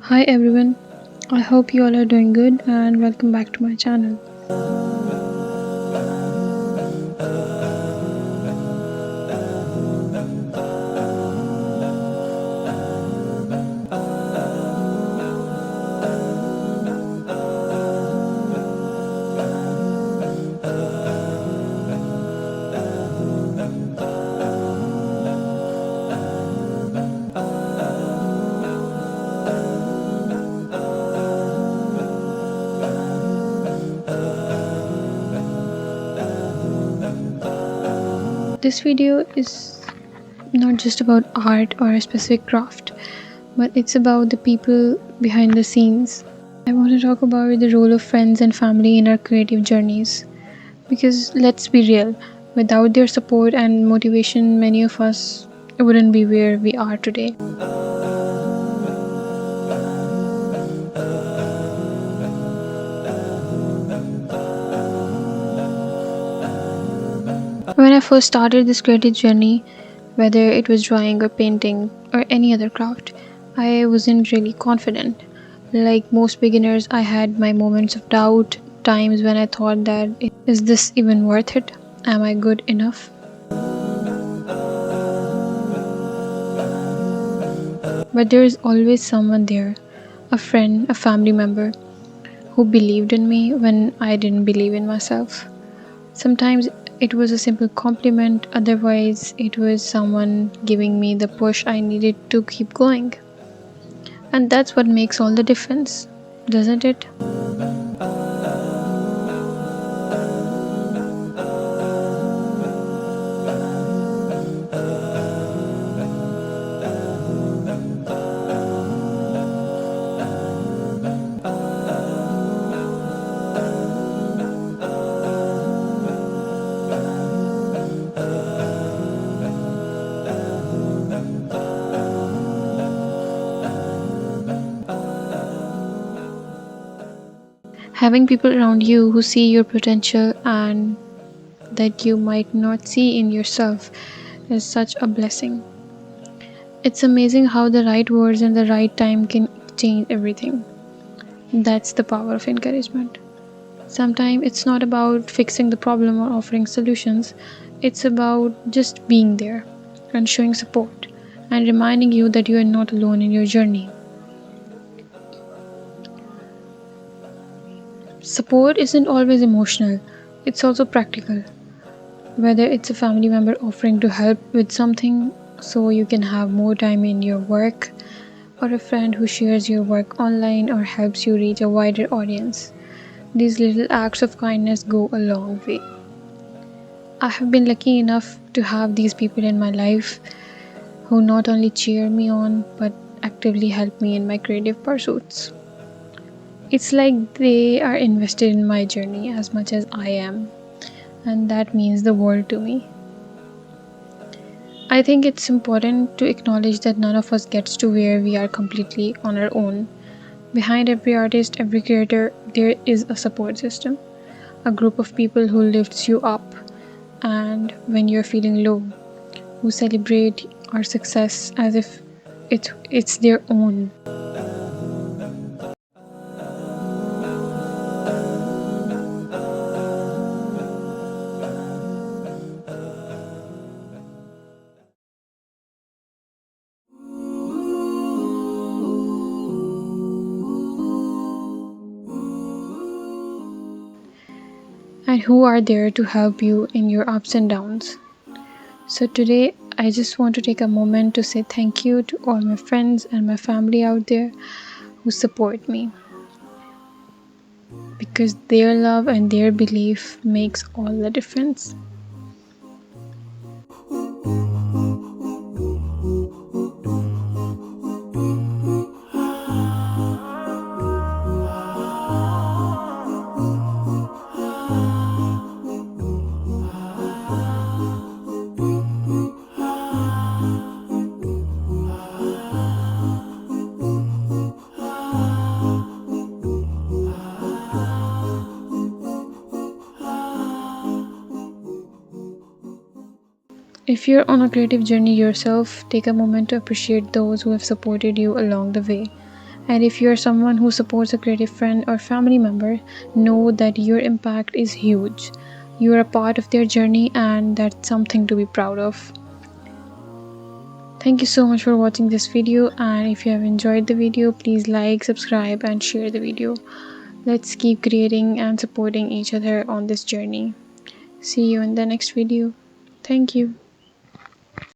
Hi everyone, I hope you all are doing good and welcome back to my channel. This video is not just about art or a specific craft, but it's about the people behind the scenes. I want to talk about the role of friends and family in our creative journeys. Because let's be real, without their support and motivation, many of us wouldn't be where we are today. When I first started this creative journey, whether it was drawing or painting or any other craft, I wasn't really confident. Like most beginners, I had my moments of doubt, times when I thought that is this even worth it? Am I good enough? But there is always someone there, a friend, a family member, who believed in me when I didn't believe in myself. Sometimes it was a simple compliment, otherwise, it was someone giving me the push I needed to keep going. And that's what makes all the difference, doesn't it? Having people around you who see your potential and that you might not see in yourself is such a blessing. It's amazing how the right words and the right time can change everything. That's the power of encouragement. Sometimes it's not about fixing the problem or offering solutions, it's about just being there and showing support and reminding you that you are not alone in your journey. Support isn't always emotional, it's also practical. Whether it's a family member offering to help with something so you can have more time in your work, or a friend who shares your work online or helps you reach a wider audience. These little acts of kindness go a long way. I have been lucky enough to have these people in my life who not only cheer me on but actively help me in my creative pursuits. It's like they are invested in my journey as much as I am, and that means the world to me. I think it's important to acknowledge that none of us gets to where we are completely on our own. Behind every artist, every creator, there is a support system, a group of people who lifts you up, and when you're feeling low, who celebrate our success as if it's their own. And who are there to help you in your ups and downs. So today, I just want to take a moment to say thank you to all my friends and my family out there who support me, because their love and their belief makes all the difference. If you're on a creative journey yourself, take a moment to appreciate those who have supported you along the way. And if you are someone who supports a creative friend or family member, know that your impact is huge. You are a part of their journey, and that's something to be proud of. Thank you so much for watching this video, and if you have enjoyed the video, please like, subscribe and share the video. Let's keep creating and supporting each other on this journey. See you in the next video. Thank you.